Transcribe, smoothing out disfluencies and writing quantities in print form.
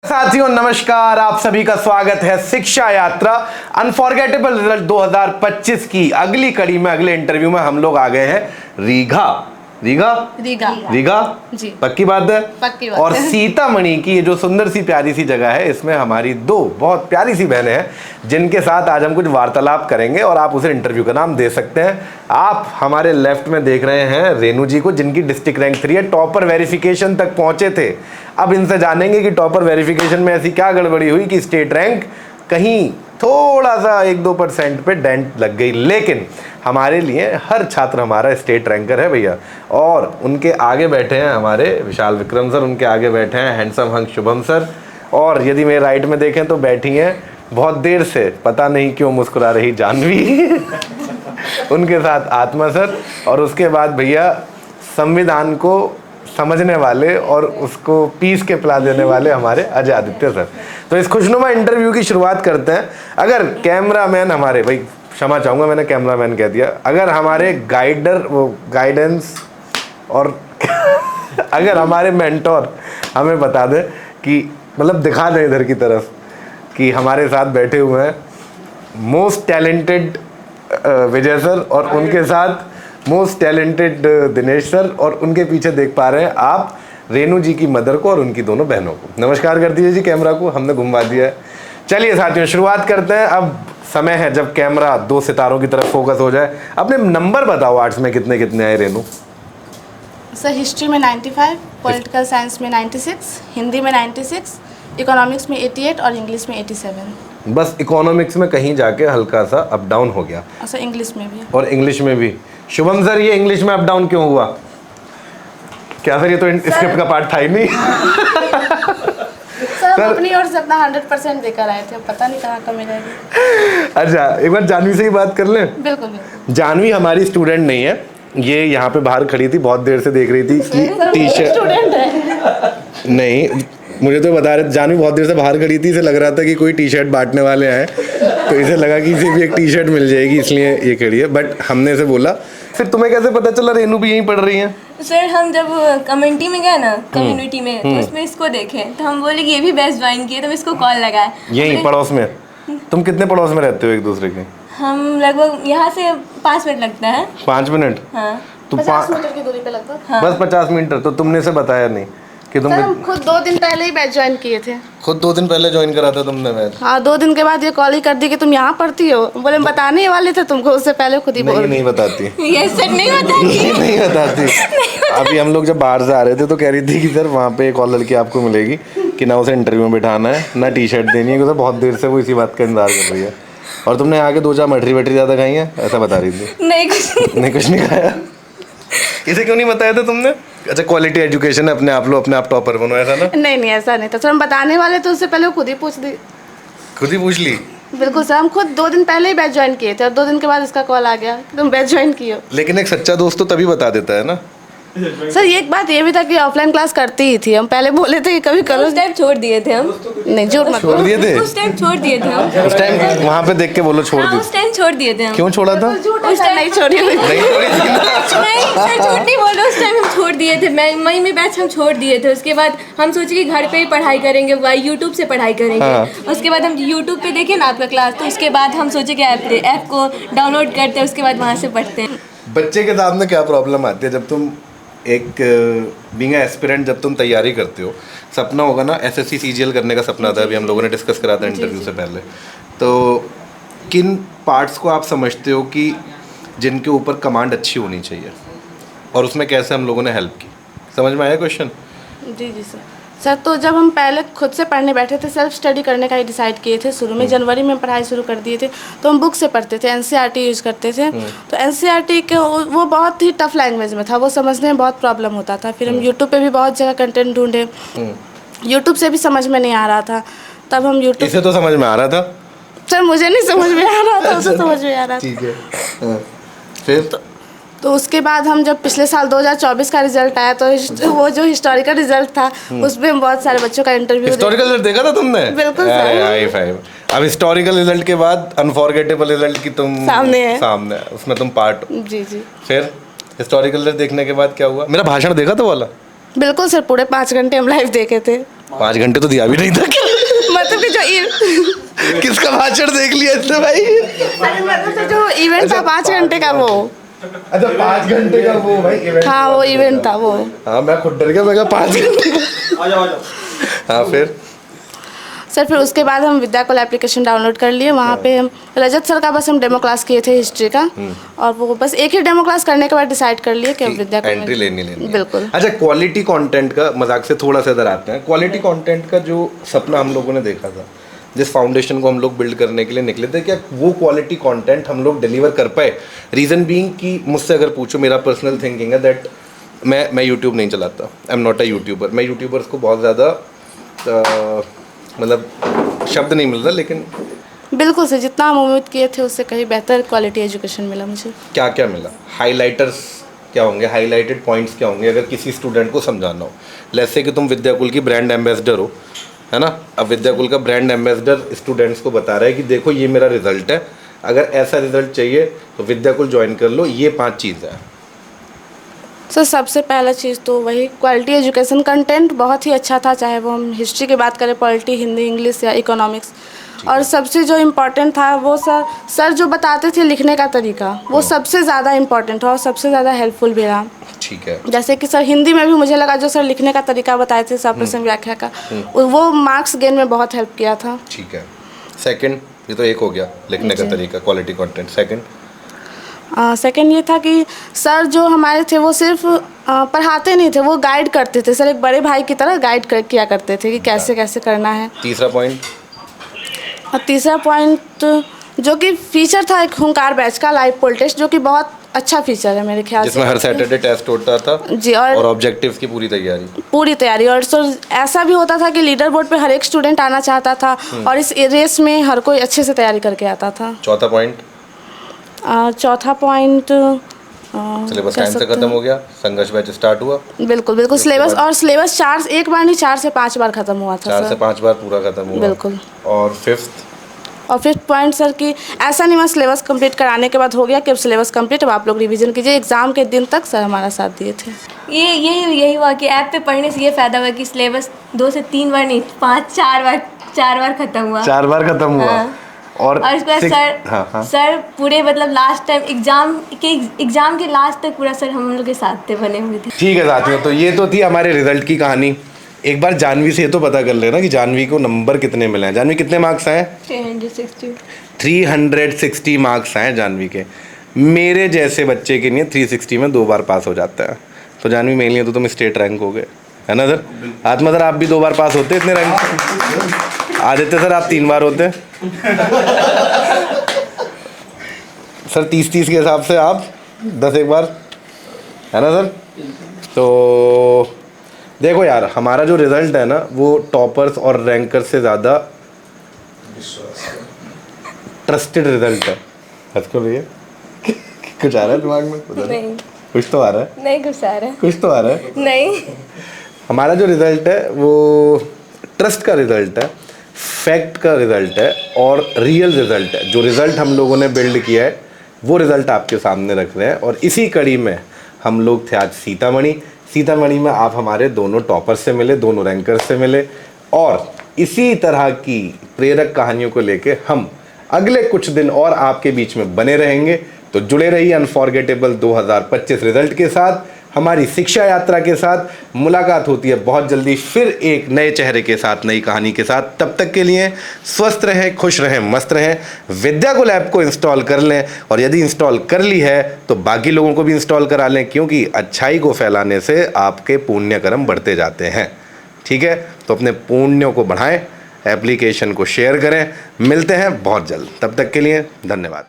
साथियों नमस्कार, आप सभी का स्वागत है शिक्षा यात्रा अनफॉरगेटेबल रिजल्ट 2025 की अगली कड़ी में। अगले इंटरव्यू में हम लोग आ गए हैं रीगा जी। पक्की बात है। पक्की बात और है। सीतामढ़ी की ये जो सुंदर सी प्यारी सी जगह है, इसमें हमारी दो बहुत प्यारी सी बहनें हैं जिनके साथ आज हम कुछ वार्तालाप करेंगे और आप उसे इंटरव्यू का नाम दे सकते हैं। आप हमारे लेफ्ट में देख रहे हैं रेनू जी को, जिनकी डिस्ट्रिक्ट रैंक 3 है, टॉपर वेरिफिकेशन तक पहुंचे थे। अब इनसे जानेंगे कि टॉपर वेरिफिकेशन में ऐसी क्या गड़बड़ी हुई कि स्टेट रैंक कहीं थोड़ा सा 1-2% पे डेंट लग गई। लेकिन हमारे लिए हर छात्र हमारा स्टेट रैंकर है भैया। और उनके आगे बैठे हैं हमारे विशाल विक्रम सर, उनके आगे बैठे हैं हैंडसम हंक शुभम सर, और यदि मेरे राइट में देखें तो बैठी हैं बहुत देर से पता नहीं क्यों मुस्कुरा रही जानवी उनके साथ आत्मा सर, और उसके बाद भैया संविधान को समझने वाले और उसको पीस के पिला देने वाले हमारे अजय आदित्य सर। तो इस खुशनुमा इंटरव्यू की शुरुआत करते हैं। अगर कैमरामैन हमारे, भाई क्षमा चाहूँगा मैंने कैमरामैन कह दिया, अगर हमारे गाइडेंस और अगर हमारे मेंटोर हमें बता दें कि मतलब दिखा दें इधर की तरफ कि हमारे साथ बैठे हुए हैं मोस्ट टैलेंटेड विजय सर और उनके साथ मोस्ट टैलेंटेड दिनेश सर, और उनके पीछे देख पा रहे हैं आप रेनू जी की मदर को और उनकी दोनों बहनों को। नमस्कार कर दीजिए जी कैमरा को, हमने घुमा दिया है। चलिए साथियों शुरुआत करते हैं। अब समय है जब कैमरा दो सितारों की तरफ फोकस हो जाए। अपने नंबर बताओ, आर्ट्स में कितने कितने आए रेनू? सर हिस्ट्री में 95, पॉलिटिकल साइंस में 96, हिंदी में 96, इकोनॉमिक्स में 88 और इंग्लिश में 87। बस इकोनॉमिक्स में कहीं जाके हल्का सा अप डाउन हो गया। सर इंग्लिश में भी। और इंग्लिश में भी। शुभम सर ये इंग्लिश में अप डाउन क्यों हुआ? क्या सर ये तो स्क्रिप्ट का पार्ट था ही नहीं सर अपनी ओर से अपना 100% देकर आए थे, पता नहीं कहाँ कमी रह गई। अच्छा एक बार जानवी से ही बात कर लें। बिल्कुल बिल्कुल। जानवी हमारी स्टूडेंट नहीं है, ये यहाँ पे बाहर खड़ी थी, बहुत देर से देख रही थी कि टी शर्ट स्टूडेंट है। नहीं, मुझे तो बता रहे जानवी बहुत देर से बाहर खड़ी थी, इसे लग रहा था कि कोई टी शर्ट बांटने वाले आए, तो इसे लगा कि इसे भी एक टी शर्ट मिल जाएगी, इसलिए ये खड़ी है। बट हमने इसे बोला। फिर तुम्हें कैसे पता चला रेनू भी यहीं पढ़ रही है? सर हम जब कम्युनिटी में गए ना, कम्युनिटी में तो उसमें इसको देखे तो हम बोले कि ये भी बैच ज्वाइन किए, तो इसको कॉल लगाए। यहीं पड़ोस में? तुम कितने पड़ोस में रहते हो एक दूसरे के? हम लगभग यहाँ से 5 मिनट लगता है। 5 मिनट? हाँ। तो 50 मीटर की दूरी पे लगभग। हाँ। बस 50 मीटर। तो तुमने इसे बताया नहीं कि तुम? सर हम खुद 2 दिन पहले ही बैच ज्वाइन किए थे। खुद 2 दिन पहले ज्वाइन करा था तुमने बैच? हाँ 2 दिन के बाद ये कॉल ही कर दी कि तुम यहाँ पढ़ती हो। बोले हम बताने ही वाले थे तुमको, उससे पहले खुद ही बोल नहीं बताती ये सर नहीं बताती नहीं बताती। अभी हम लोग जब बाहर से आ रहे थे तो कह रही थी कि सर वहाँ पे एक और लड़की आपको मिलेगी कि ना उसे इंटरव्यू में बिठाना है ना टी शर्ट देनी है, क्योंकि बहुत देर से वो इसी बात का इंतजार कर रही है। और तुमने आके 2-4 मटरी वटरी ज़्यादा खाई है ऐसा बता रही थी? नहीं कुछ नहीं खाया। इसे क्यों नहीं बताया था तुमने? अच्छा क्वालिटी एजुकेशन है, अपने आप लो, अपने आप टॉपर बनो, ऐसा ना? नहीं ऐसा नहीं था सर, हम बताने वाले थे, उससे पहले वो खुद ही पूछ दी। खुद ही पूछ ली? बिल्कुल सर, हम खुद 2 दिन पहले ही बैच ज्वाइन किए थे और 2 दिन के बाद इसका कॉल आ गया कि तुम बैच ज्वाइन किए हो। लेकिन एक सच्चा दोस्त तो तभी बता देता है ना। सर एक बात ये भी था कि ऑफलाइन क्लास करती ही थी, हम पहले बोले थे कि कभी करो। उस टाइम छोड़ दिए थे हम। नहीं झूठ मत छोड़ बोलो। दिए थे? उस टाइम छोड़ दिए थे हम। उस टाइम वहाँ पे देख के बोलो छोड़ हाँ, दी। उस टाइम छोड़ दिए थे हम। क्यों छोड़ा था? उस टाइम नहीं छोड़ी हुई। नहीं छोड़ी थी ना। नहीं सर झूठ नहीं बोल रहे, उस टाइम हम छोड़ दिए थे। मई में बैच हम छोड़ दिए थे। उसके बाद हम सोचे कि घर पे ही पढ़ाई करेंगे, यूट्यूब से पढ़ाई करेंगे। हाँ। उसके बाद हम यूट्यूब पे देखे ना आपका क्लास, तो उसके बाद हम सोचे कि ऐप को डाउनलोड करते हैं, उसके बाद वहाँ से पढ़ते हैं। बच्चे के सामने क्या प्रॉब्लम आती है जब तुम एक बीइंग एस्पिरेंट जब तुम तैयारी करते हो? सपना होगा ना एसएससी सीजीएल करने का सपना था, अभी हम लोगों ने डिस्कस करा था इंटरव्यू से पहले। तो किन पार्ट्स को आप समझते हो कि जिनके ऊपर कमांड अच्छी होनी चाहिए, और उसमें कैसे हम लोगों ने हेल्प की? समझ में आया क्वेश्चन? जी सर तो जब हम पहले खुद से पढ़ने बैठे थे, सेल्फ स्टडी करने का ही डिसाइड किए थे शुरू में, जनवरी में पढ़ाई शुरू कर दिए थे, तो हम बुक से पढ़ते थे, एनसीईआरटी यूज़ करते थे। तो एनसीईआरटी के वो बहुत ही टफ लैंग्वेज में था, वो समझने में बहुत प्रॉब्लम होता था। फिर हम यूट्यूब पे भी बहुत जगह कंटेंट ढूंढे, यूट्यूब से भी समझ में नहीं आ रहा था। तब हम यूट्यूब, इसे तो समझ में आ रहा था सर मुझे नहीं समझ में आ रहा था, उसे समझ में आ रहा था। ठीक है। फिर तो उसके बाद हम जब पिछले साल 2024 का रिजल्ट आया, तो वो जो हिस्टोरिकल रिजल्ट था उसमें हम बहुत सारे बच्चों का इंटरव्यू। हिस्टोरिकल रिजल्ट देखा था तुमने? बिल्कुल अरे हाई फाइव। अब हिस्टोरिकल रिजल्ट के बाद अनफॉरगेटेबल रिजल्ट की तुम सामने है, उसमें तुम पार्ट हो। जी। फिर हिस्टोरिकल रिजल्ट देखने के बाद क्या हुआ? मेरा भाषण देखा था वाला? बिल्कुल सर, पूरे 5 घंटे हम लाइव देखे थे। 5 घंटे तो दिया भी नहीं था मतलब कि जो किसका भाषण देख लिया इसने भाई? मतलब जो इवेंट था 5 घंटे का वो। अच्छा 5 घंटे का वो भाई इवेंट? हाँ वो इवेंट था वो। हाँ मैं खुद डर गया, मैं कहा 5 घंटे का। हाँ फिर सर फिर उसके बाद हम विद्याकुल एप्लीकेशन डाउनलोड कर लिए। वहाँ पे हम रजत सर का बस हम डेमो क्लास किए थे हिस्ट्री का, और वो बस एक ही डेमो क्लास करने के बाद डिसाइड कर लिए कि अब विद्याकुल एंट्री लेनी है। बिल्कुल। अच्छा क्वालिटी कंटेंट का मजाक से थोड़ा सा इधर आते हैं। क्वालिटी कंटेंट का जो सपना हम लोगों ने देखा था, जिस फाउंडेशन को हम लोग बिल्ड करने के लिए निकले थे, क्या वो क्वालिटी कंटेंट हम लोग डिलीवर कर पाए? रीज़न बीइंग कि मुझसे अगर पूछो, मेरा पर्सनल थिंकिंग है दैट मैं यूट्यूब नहीं चलाता, I am not a YouTuber. मैं यूट्यूबर्स को बहुत ज़्यादा मतलब शब्द नहीं मिल रहा, लेकिन बिल्कुल सर जितना हम उम्मीद किए थे उससे कहीं बेहतर क्वालिटी एजुकेशन मिला मुझे। क्या क्या मिला? हाइलाइटर्स क्या होंगे, हाइलाइटेड पॉइंट्स क्या होंगे अगर किसी स्टूडेंट को समझाना हो? जैसे कि तुम विद्याकुल की ब्रांड एम्बेसडर हो, है ना? अब विद्याकुल का ब्रांड एम्बेसडर स्टूडेंट्स को बता रहा है कि देखो ये मेरा रिजल्ट है, अगर ऐसा रिजल्ट चाहिए तो विद्याकुल ज्वाइन कर लो, ये 5 चीज़ है। सर सबसे पहला चीज़ तो वही क्वालिटी एजुकेशन। कंटेंट बहुत ही अच्छा था, चाहे वो हम हिस्ट्री की बात करें, पॉलिटी, हिंदी, इंग्लिश या इकोनॉमिक्स। और सबसे जो इम्पोर्टेंट था वो सर जो बताते थे लिखने का तरीका, वो सबसे ज़्यादा इम्पोर्टेंट था और सबसे ज़्यादा हेल्पफुल भी रहा। ठीक है। जैसे कि सर हिंदी में भी मुझे लगा जो सर लिखने का तरीका बताए थे सप्रश्न व्याख्या का, वो मार्क्स गेन में बहुत हेल्प किया था। ठीक है। सेकंड, ये तो एक हो गया लिखने का तरीका, क्वालिटी कंटेंट। सेकंड ये था कि सर जो हमारे थे वो सिर्फ पढ़ाते नहीं थे, वो गाइड करते थे। सर एक बड़े भाई की तरह गाइड किया करते थे कि कैसे कैसे करना है। तीसरा पॉइंट? और तीसरा पॉइंट जो कि फीचर था एक हुंकार बैच का लाइव पोल टेस्ट, जो कि बहुत अच्छा फीचर है मेरे ख्याल से, जिसमें हर सैटरडे टेस्ट होता था जी, और ऑब्जेक्टिव्स की पूरी तैयारी। और सर ऐसा भी होता था कि लीडर बोर्ड पे हर एक स्टूडेंट आना चाहता था और इस रेस में हर कोई अच्छे से तैयारी करके आता था। चौथा पॉइंट? चौथा पॉइंट सिलेबस टाइम से खत्म हो गया, संघर्ष बैच स्टार्ट हुआ। बिल्कुल सिलेबस 4 बार नहीं 4 से 5 बार खत्म हुआ था। 4 से 5 बार पूरा खत्म हुआ। बिल्कुल। और फिफ्थ पॉइंट सर कि ऐसा नहीं मैं सिलेबस कंप्लीट कराने के बाद हो गया कि अब सिलेबस कंप्लीट, अब आप लोग रिवीजन कीजिए। एग्जाम के दिन तक सर हमारा साथ दिए थे। यही हुआ कि ऐप पे पढ़ने से ये फ़ायदा हुआ कि सिलेबस 2 से 3 बार नहीं 4 बार खत्म हुआ। 4 बार खत्म हुआ। हाँ। और उसके बाद सर पूरे मतलब लास्ट टाइम एग्जाम के लास्ट तक पूरा सर हम लोग के साथ थे, बने हुए थे। ठीक है साथियों, तो ये तो थी हमारे रिजल्ट की कहानी। एक बार जानवी से ये तो पता कर लेना कि जानवी को नंबर कितने मिले हैं। जानवी कितने मार्क्स आए? 360 मार्क्स आए जानवी के। मेरे जैसे बच्चे के लिए 360 में 2 बार पास हो जाता है। तो जानवी मेरे लिए तो तुम स्टेट रैंक हो गए, है ना सर? आत्मा सर आप भी 2 बार पास होते इतने रैंक से? आदित्य सर आप 3 बार होते। सर 30 के हिसाब से आप 10 एक बार, है ना सर? तो देखो यार, हमारा जो रिजल्ट है ना वो टॉपर्स और रैंकर्स से ज़्यादा ट्रस्टेड रिजल्ट है। हंस क्यों रही है? कुछ आ रहा है दिमाग में? नहीं। कुछ तो आ रहा है? नहीं कुछ आ रहा है। कुछ तो आ रहा है? नहीं। हमारा जो रिजल्ट है वो ट्रस्ट का रिजल्ट है, फैक्ट का रिजल्ट है और रियल रिजल्ट है। जो रिजल्ट हम लोगों ने बिल्ड किया है वो रिजल्ट आपके सामने रख रहे हैं। और इसी कड़ी में हम लोग थे आज सीतामढ़ी में आप हमारे दोनों टॉपर से मिले, दोनों रैंकर से मिले। और इसी तरह की प्रेरक कहानियों को लेके हम अगले कुछ दिन और आपके बीच में बने रहेंगे। तो जुड़े रहिए अनफॉरगेटेबल 2025 रिजल्ट के साथ, हमारी शिक्षा यात्रा के साथ। मुलाकात होती है बहुत जल्दी फिर एक नए चेहरे के साथ, नई कहानी के साथ। तब तक के लिए स्वस्थ रहें, खुश रहें, मस्त रहें। विद्याकुल ऐप को इंस्टॉल कर लें और यदि इंस्टॉल कर ली है तो बाकी लोगों को भी इंस्टॉल करा लें, क्योंकि अच्छाई को फैलाने से आपके पुण्य कर्म बढ़ते जाते हैं। ठीक है, तो अपने पुण्यों को बढ़ाएं, एप्लीकेशन को शेयर करें। मिलते हैं बहुत जल्द, तब तक के लिए धन्यवाद।